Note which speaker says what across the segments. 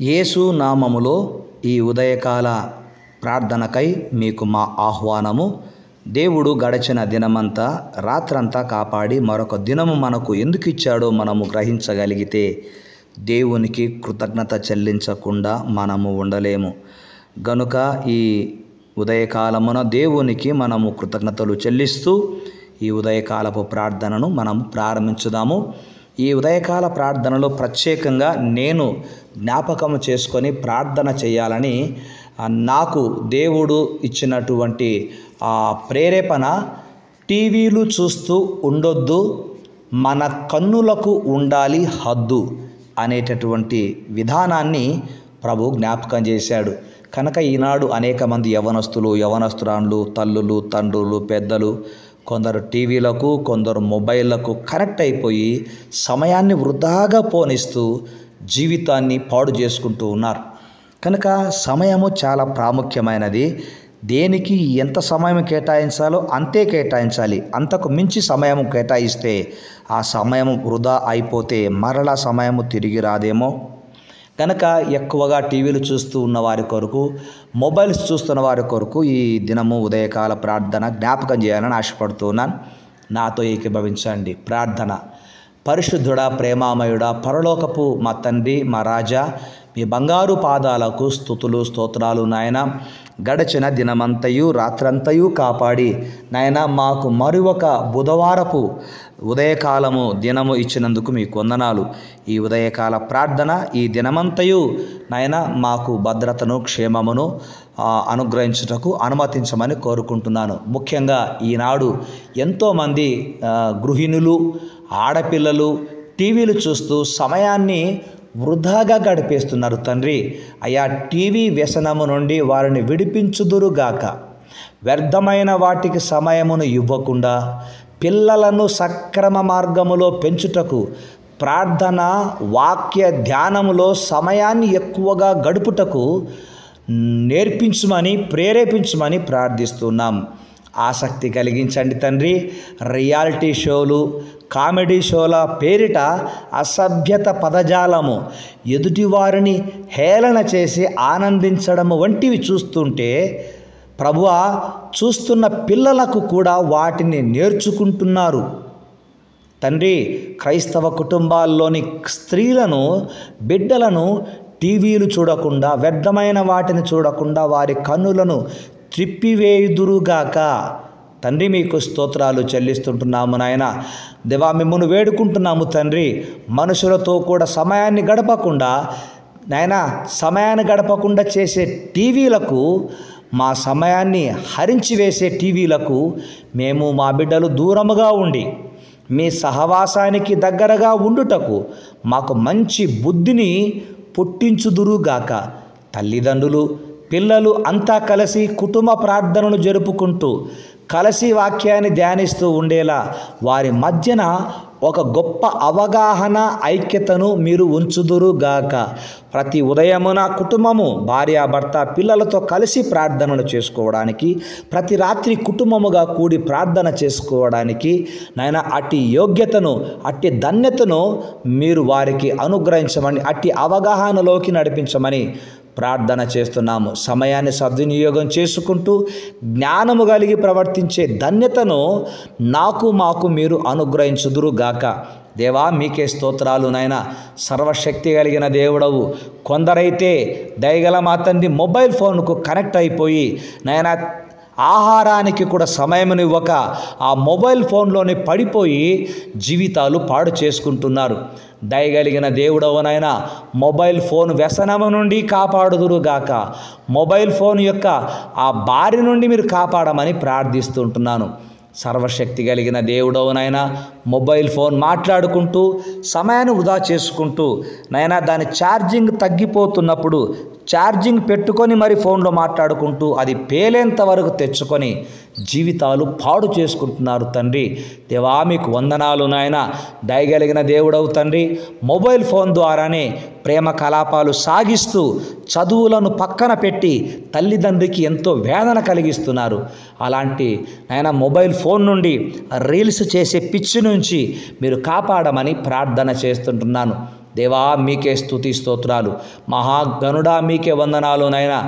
Speaker 1: యేసు నామములో ఈ ఉదయకాల ప్రార్థనకై మీకు మా ఆహ్వానము. దేవుడు గడిచిన దినమంతా రాత్రంతా కాపాడి మరొక దినము మనకు ఎందుకు ఇచ్చాడో మనము గ్రహించగలిగితే దేవునికి కృతజ్ఞత చెల్లించకుండా మనము ఉండలేము. గనుక ఈ ఉదయకాలమున దేవునికి మనము కృతజ్ఞతలు చెల్లిస్తూ ఈ ఉదయకాలపు ప్రార్థనను మనం ప్రారంభించుదాము. ఈ ఉదయకాల ప్రార్థనలో ప్రత్యేకంగా నేను జ్ఞాపకం చేసుకొని ప్రార్థన చేయాలని నాకు దేవుడు ఇచ్చినటువంటి ప్రేరేపణ, టీవీలు చూస్తూ ఉండొద్దు, మన కన్నులకు ఉండాలి హద్దు అనేటటువంటి విధానాన్ని ప్రభు జ్ఞాపకం చేశాడు. కనుక ఈనాడు అనేక మంది యవనస్తురాండ్లు, తల్లులు, తండ్రులు, పెద్దలు కొందరు టీవీలకు, కొందరు మొబైళ్లకు కనెక్ట్ అయిపోయి సమయాన్ని వృధాగా పోనిస్తూ జీవితాన్ని పాడు చేసుకుంటూ ఉన్నారు. కనుక సమయము చాలా ప్రాముఖ్యమైనది. దేనికి ఎంత సమయం కేటాయించాలో అంతే కేటాయించాలి. అంతకు మించి సమయం కేటాయిస్తే ఆ సమయం వృధా అయిపోతే మరలా సమయము తిరిగి రాదేమో. కనుక ఎక్కువగా టీవీలు చూస్తూ ఉన్న వారి కొరకు, మొబైల్స్ చూస్తున్న వారి కొరకు ఈ దినము ఉదయకాల ప్రార్థన జ్ఞాపకం చేయాలని ఆశపడుతున్నాను. నాతో ఏకీభవించండి. ప్రార్థన. పరిశుద్ధుడా, ప్రేమామయుడా, పరలోకపు మా తండ్రి, మా రాజా, మీ బంగారు పాదాలకు స్తుతులు స్తోత్రాలు నాయన. గడిచిన దినమంతయు రాత్రంతయు కాపాడి నాయన మాకు మరొక బుధవారపు ఉదయకాలము దినము ఇచ్చినందుకు మీకు వందనాలు. ఈ ఉదయకాల ప్రార్థన ఈ దినమంతయు నాయన మాకు భద్రతను, క్షేమమును అనుగ్రహించుటకు అనుమతించమని కోరుకుంటున్నాను. ముఖ్యంగా ఈనాడు ఎంతోమంది గృహిణులు, ఆడపిల్లలు టీవీలు చూస్తూ సమయాన్ని వృధాగా గడిపేస్తున్నారు. తండ్రి అయా, టీవీ వ్యసనము నుండి వారిని విడిపించుదురుగాక. వ్యర్థమైన వాటికి సమయమును ఇవ్వకుండా పిల్లలను సక్రమ మార్గములో పెంచుటకు, ప్రార్థన, వాక్య ధ్యానములో సమయాన్ని ఎక్కువగా గడుపుటకు నేర్పించమని, ప్రేరేపించమని ప్రార్థిస్తున్నాం. ఆసక్తి కలిగించండి తండ్రి. రియాలిటీ షోలు, కామెడీ షోల పేరిట అసభ్యత పదజాలము, ఎదుటివారిని హేళన చేసి ఆనందించడము వంటివి చూస్తుంటే ప్రభువా, చూస్తున్న పిల్లలకు కూడా వాటిని నేర్చుకుంటున్నారు. తండ్రి, క్రైస్తవ కుటుంబాల్లోని స్త్రీలను, బిడ్డలను టీవీలు చూడకుండా, వ్యర్థమైన వాటిని చూడకుండా వారి కన్నులను త్రిప్పివేయుదురుగాక. తండ్రి, మీకు స్తోత్రాలు చెల్లిస్తుంటున్నాము నాయన. దేవా, మిమ్మల్ని వేడుకుంటున్నాము తండ్రి. మనుషులతో కూడా సమయాన్ని గడపకుండా నాయన, సమయాన్ని గడపకుండా చేసే టీవీలకు, మా సమయాన్ని హరించి వేసే టీవీలకు మేము, మా బిడ్డలు దూరముగా ఉండి మీ సహవాసానికి దగ్గరగా ఉండుటకు మాకు మంచి బుద్ధిని పుట్టించుదురుగాక. తల్లిదండ్రులు, పిల్లలు అంతా కలిసి కుటుంబ ప్రార్థనలు జరుపుకుంటూ కలిసి వాక్యాన్ని ధ్యానిస్తూ ఉండేలా వారి మధ్యన ఒక గొప్ప అవగాహన, ఐక్యతను మీరు ఉంచుదురుగాక. ప్రతి ఉదయమున కుటుంబము, భార్యాభర్త, పిల్లలతో కలిసి ప్రార్థనలు చేసుకోవడానికి, ప్రతి రాత్రి కుటుంబముగా కూడి ప్రార్థన చేసుకోవడానికి నాయన అట్టి యోగ్యతను, అట్టి ధన్యతను మీరు వారికి అనుగ్రహించమని, అట్టి అవగాహనలోకి నడిపించమని ప్రార్థన చేస్తున్నాము. సమయాన్ని సద్వినియోగం చేసుకుంటూ జ్ఞానము కలిగి ప్రవర్తించే ధన్యతను మాకు మీరు అనుగ్రహించుదురుగాక. దేవా, మీకే స్తోత్రాలు నాయన. సర్వశక్తి కలిగిన దేవుడవు. కొందరైతే దయగల మా తండ్రి మొబైల్ ఫోన్కు కనెక్ట్ అయిపోయి నాయన ఆహారానికి కూడా సమయమునివ్వక ఆ మొబైల్ ఫోన్లోనే పడిపోయి జీవితాలు పాడు చేసుకుంటున్నారు. దయగలిగిన దేవుడవనైనా మొబైల్ ఫోన్ వ్యసనము నుండి కాపాడుదురుగాక. మొబైల్ ఫోన్ యొక్క ఆ బారి నుండి మీరు కాపాడమని ప్రార్థిస్తుంటున్నాను. సర్వశక్తి కలిగిన దేవుడవనైనా మొబైల్ ఫోన్ మాట్లాడుకుంటూ సమయాన్ని వృధా చేసుకుంటూ నైనా దాని ఛార్జింగ్ తగ్గిపోతున్నప్పుడు ఛార్జింగ్ పెట్టుకొని మరి ఫోన్లో మాట్లాడుకుంటూ అది పేలేంత వరకు తెచ్చుకొని జీవితాలు పాడు చేసుకుంటున్నారు. తండ్రి దేవా, మీకు వందనాలు నాయన. దయగలిగిన దేవుడవు తండ్రి, మొబైల్ ఫోన్ ద్వారానే ప్రేమ కలాపాలు సాగిస్తూ చదువులను పక్కన పెట్టి తల్లిదండ్రికి ఎంతో వేదన కలిగిస్తున్నారు. అలాంటి నాయన మొబైల్ ఫోన్ నుండి, రీల్స్ చేసే పిచ్చి నుంచి మీరు కాపాడమని ప్రార్థన చేస్తుంటున్నాను. దేవా మీకే స్తుతి స్తోత్రాలు, మహాగణుడా మీకే వందనాలు నాయనా.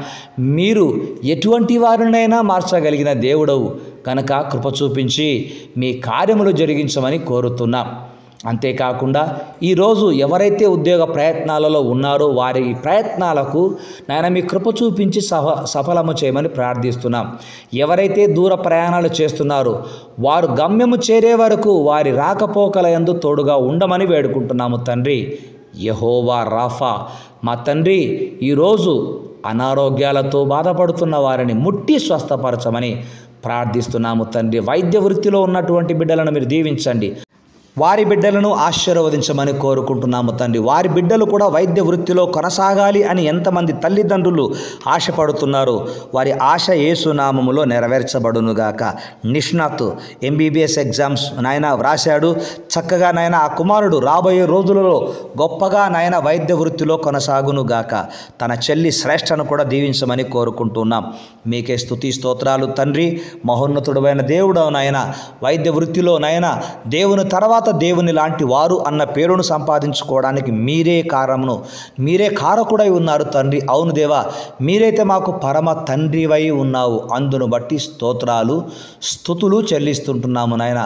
Speaker 1: మీరు ఎటువంటి వారినైనా మార్చగలిగిన దేవుడవు కనుక కృప చూపించి మీ కార్యములు జరిగించమని కోరుతున్నాం. అంతేకాకుండా ఈరోజు ఎవరైతే ఉద్యోగ ప్రయత్నాలలో ఉన్నారో వారి ప్రయత్నాలకు నాయన మీ కృప చూపించి సఫలము చేయమని ప్రార్థిస్తున్నాం. ఎవరైతే దూర ప్రయాణాలు చేస్తున్నారో వారు గమ్యము చేరే వరకు వారి రాకపోకల యందు తోడుగా ఉండమని వేడుకుంటున్నాము తండ్రి. యెహోవా రాఫా మా తండ్రి, ఈరోజు అనారోగ్యాలతో బాధపడుతున్న వారిని ముట్టి స్వస్థపరచమని ప్రార్థిస్తున్నాము తండ్రి. వైద్య వృత్తిలో ఉన్నటువంటి బిడ్డలను మీరు దీవించండి, వారి బిడ్డలను ఆశీర్వదించమని కోరుకుంటున్నాము తండ్రి. వారి బిడ్డలు కూడా వైద్య వృత్తిలో కొనసాగాలి అని ఎంతమంది తల్లిదండ్రులు ఆశపడుతున్నారో వారి ఆశ యేసు నామములో నెరవేర్చబడునుగాక. నిష్ణాత్ MBBS ఎగ్జామ్స్ నాయన వ్రాశాడు, చక్కగా నాయన ఆ కుమారుడు రాబోయే రోజులలో గొప్పగా నాయన వైద్య వృత్తిలో కొనసాగునుగాక. తన చెల్లి శ్రేష్టను కూడా దీవించమని కోరుకుంటున్నాం. మీకే స్తుతి స్తోత్రాలు తండ్రి. మహోన్నతుడైన దేవుడు నాయన, వైద్య వృత్తిలో నాయన దేవుని తర్వాత దేవుని లాంటి వారు అన్న పేరును సంపాదించుకోవడానికి మీరే కారకుడై ఉన్నారు తండ్రి. అవును దేవా, మీరైతే మాకు పరమ తండ్రివై ఉన్నావు. అందును బట్టి స్తోత్రాలు స్తుతులు చెల్లిస్తుంటున్నాము నాయన.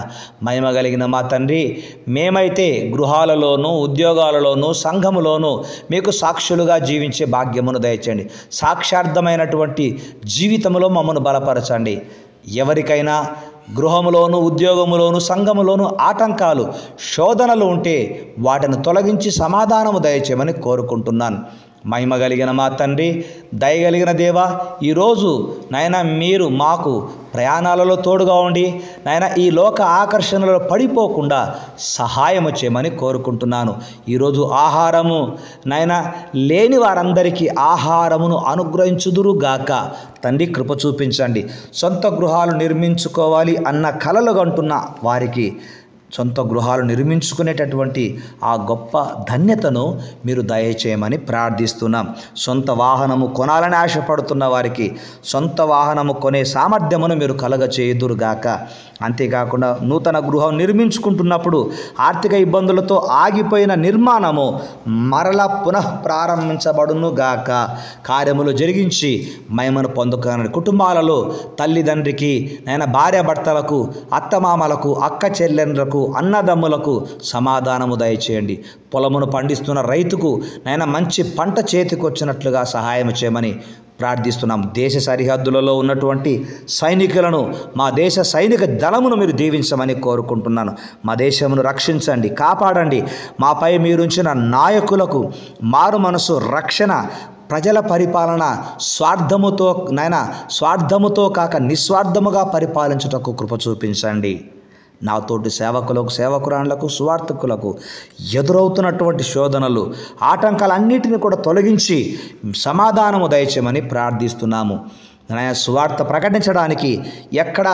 Speaker 1: మహిమ కలిగిన మా తండ్రి, మేమైతే గృహాలలోనూ ఉద్యోగాలలోనూ సంఘములోనూ మీకు సాక్షులుగా జీవించే భాగ్యమును దయచేయండి. సాక్షార్థమైనటువంటి జీవితంలో మమ్మను బలపరచండి. ఎవరికైనా గృహములోను ఉద్యోగములోను సంఘములోను ఆటంకాలు శోధనలు ఉంటే వాటిని తొలగించి సమాధానము దయచేయమని కోరుకుంటున్నాను. మహిమ కలిగిన మా తండ్రి, దయగలిగిన దేవా, ఈరోజు నాయన మీరు మాకు ప్రయాణాలలో తోడుగా ఉండి నాయన ఈ లోక ఆకర్షణలో పడిపోకుండా సహాయము చేయమని కోరుకుంటున్నాను. ఈరోజు ఆహారము నాయన లేని వారందరికీ ఆహారమును అనుగ్రహించుదురుగాక. తండ్రి కృప చూపించండి. సొంత గృహాలు నిర్మించుకోవాలి అన్న కలలు కంటున్న వారికి సొంత గృహాలు నిర్మించుకునేటటువంటి ఆ గొప్ప ధన్యతను మీరు దయచేయమని ప్రార్థిస్తున్నాం. సొంత వాహనము కొనాలని ఆశపడుతున్న వారికి సొంత వాహనము కొనే సామర్థ్యమును మీరు కలగచేయుదురుగాక. అంతేకాకుండా నూతన గృహం నిర్మించుకుంటున్నప్పుడు ఆర్థిక ఇబ్బందులతో ఆగిపోయిన నిర్మాణము మరలా పునఃప్రారంభించబడునుగాక. కార్యములు జరిగించి మహిమను పొందుకున్న కుటుంబాలలో తల్లిదండ్రికి నాయన భార్యాభర్తలకు అత్తమామలకు అక్క చెల్లెండ్లకు అన్నదమ్ములకు సమాధానము దయచేయండి. పొలమును పండిస్తున్న రైతుకు నాయన మంచి పంట చేతికి వచ్చినట్లుగా సహాయం చేయమని ప్రార్థిస్తున్నాం. దేశ సరిహద్దులలో ఉన్నటువంటి సైనికులను, మా దేశ సైనిక దళమును మీరు దీవించమని కోరుకుంటున్నాను. మా దేశమును రక్షించండి, కాపాడండి. మాపై మీరుంచిన నాయకులకు మారు మనసు, రక్షణ, ప్రజల పరిపాలన స్వార్థముతో కాక నిస్వార్థముగా పరిపాలించుటకు కృప చూపించండి. నాతోటి సేవకులకు, సేవకురాళ్లకు, సువార్థకులకు ఎదురవుతున్నటువంటి శోధనలు, ఆటంకాలన్నిటిని కూడా తొలగించి సమాధానము దయచేయమని ప్రార్థిస్తున్నాము. సువార్త ప్రకటించడానికి ఎక్కడ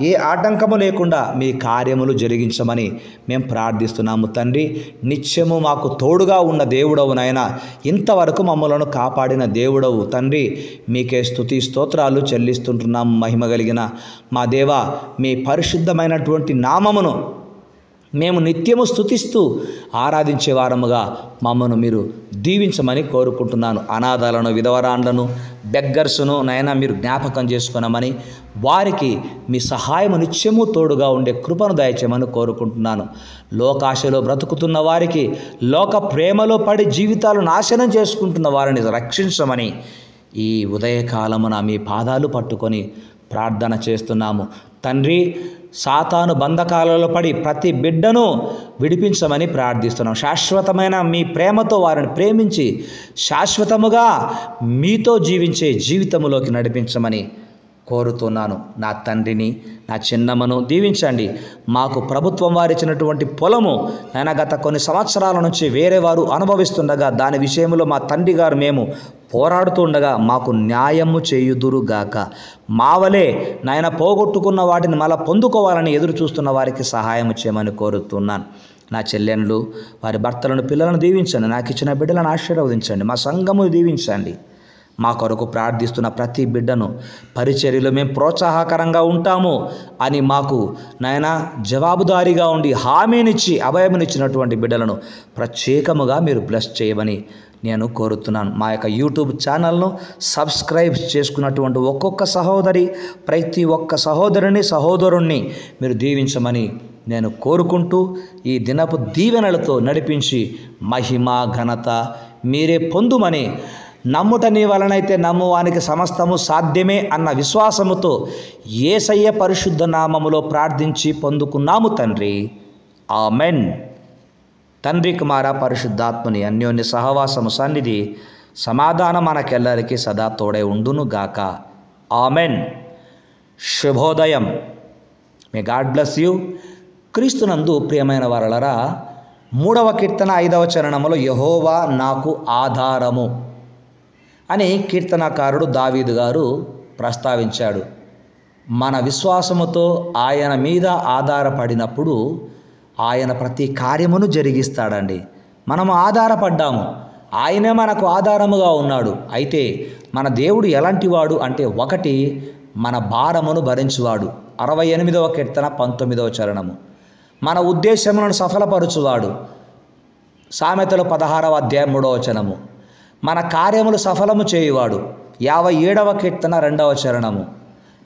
Speaker 1: ఏ ఆటంకము లేకుండా మీ కార్యములు జరిగించమని మేము ప్రార్థిస్తున్నాము తండ్రి. నిత్యము మాకు తోడుగా ఉన్న దేవుడవు నాయన, ఇంతవరకు మమ్మలను కాపాడిన దేవుడవు తండ్రి. మీకే స్తుతి స్తోత్రాలు చెల్లిస్తుంటున్నాము. మహిమ కలిగిన మా దేవా, మీ పరిశుద్ధమైనటువంటి నామమును మేము నిత్యము స్తుతిస్తూ ఆరాధించే వారముగా మమ్మను మీరు దీవించమని కోరుకుంటున్నాను. అనాథలను, విధవరాండ్లను, బెగ్గర్స్ను నాయన మీరు జ్ఞాపకం చేసుకున్నామని, వారికి మీ సహాయము నిత్యము తోడుగా ఉండే కృపను దయచేయమని కోరుకుంటున్నాను. లోకాశలో బ్రతుకుతున్న వారికి, లోక ప్రేమలో పడి జీవితాలు నాశనం చేసుకుంటున్న వారిని రక్షించమని ఈ ఉదయకాలమున మీ పాదాలు పట్టుకొని ప్రార్థన చేస్తున్నాము తండ్రి. సాతాను బంధకాలలో పడి ప్రతి బిడ్డను విడిపించమని ప్రార్థిస్తున్నాం. శాశ్వతమైన మీ ప్రేమతో వారిని ప్రేమించి శాశ్వతముగా మీతో జీవించే జీవితములోకి నడిపించమని కోరుతున్నాను. నా తండ్రిని, నా చిన్నమ్మను దీవించండి. మాకు ప్రభుత్వం వారిచ్చినటువంటి పొలము నాయన గత కొన్ని సంవత్సరాల నుంచి వేరే వారు అనుభవిస్తుండగా దాని విషయంలో మా తండ్రి గారు మేము పోరాడుతుండగా మాకు న్యాయము చేయుదురుగాక. మావలే నాయన పోగొట్టుకున్న వాటిని మళ్ళా పొందుకోవాలని ఎదురు చూస్తున్న వారికి సహాయం చేయమని కోరుతున్నాను. నా చెల్లెండ్లు, వారి భర్తలను, పిల్లలను దీవించండి. నాకు ఇచ్చిన బిడ్డలను ఆశీర్వదించండి. మా సంఘము దీవించండి. మా కొరకు ప్రార్థిస్తున్న ప్రతి బిడ్డను పరిచర్యలో మేము ప్రోత్సాహకరంగా ఉంటాము అని మాకు నాయన జవాబుదారీగా ఉండి హామీనిచ్చి అభయమునిచ్చినటువంటి బిడ్డలను ప్రత్యేకముగా మీరు బ్లెస్ చేయమని నేను కోరుతున్నాను. మా యొక్క యూట్యూబ్ ఛానల్ను సబ్స్క్రైబ్ చేసుకున్నటువంటి ఒక్కొక్క సహోదరి, ప్రతి ఒక్క సహోదరుణ్ణి మీరు దీవించమని నేను కోరుకుంటూ ఈ దినపు దీవెనలతో నడిపించి మహిమ ఘనత మీరే పొందుమని, నమ్ముట నీ వలనైతే నమ్మువానికి సమస్తము సాధ్యమే అన్న విశ్వాసముతో యేసయ్య పరిశుద్ధ నామములో ప్రార్థించి పొందుకున్నాము తండ్రి. ఆమెన్. తండ్రి కుమార పరిశుద్ధాత్మని అన్యోన్య సహవాసము సన్నిధి సమాధానం మనకెల్లరికి సదా తోడై ఉండును గాక. ఆమెన్. శుభోదయం. May God bless you. క్రీస్తునందు ప్రియమైన వారలరా, 3వ కీర్తన 5వ చరణములో యెహోవా నాకు ఆధారము అని కీర్తనకారుడు దావీదు గారు ప్రస్తావించాడు. మన విశ్వాసముతో ఆయన మీద ఆధారపడినప్పుడు ఆయన ప్రతి కార్యమును జరిగిస్తాడండి. మనము ఆధారపడ్డాము, ఆయనే మనకు ఆధారముగా ఉన్నాడు. అయితే మన దేవుడు ఎలాంటి వాడు అంటే, 1 మన భారమును భరించువాడు. 68వ కీర్తన 19వ చరణము. మన ఉద్దేశములను సఫలపరచువాడు. సామెతలు 16వ అధ్యాయం 3వ వచనము. మన కార్యములు సఫలము చేయువాడు. 57వ కీర్తన 2వ చరణము.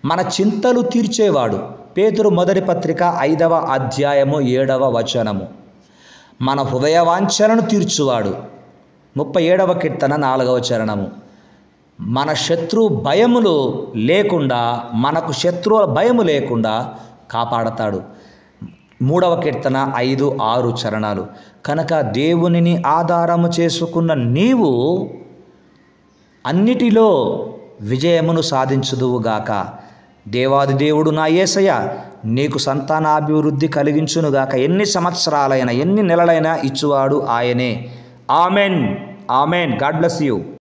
Speaker 1: మన చింతలు తీర్చేవాడు. పేతురు మొదటి పత్రిక 5వ అధ్యాయము 7వ వచనము. మన హృదయ వాంఛలను తీర్చువాడు. 37వ కీర్తన 4వ చరణము. మన శత్రు భయములు లేకుండా, మనకు శత్రువుల భయము లేకుండా కాపాడతాడు. 3వ కీర్తన 5, 6 చరణాలు. కనుక దేవునిని ఆధారము చేసుకున్న నీవు అన్నిటిలో విజయమును సాధించుదువుగాక. దేవాది దేవుడు నా యేసయ్య నీకు సంతానాభివృద్ధి కలిగించునుగాక. ఎన్ని సంవత్సరాలైనా ఎన్ని నెలలైనా ఇచ్చువాడు ఆయనే. Amen. Amen. God bless you.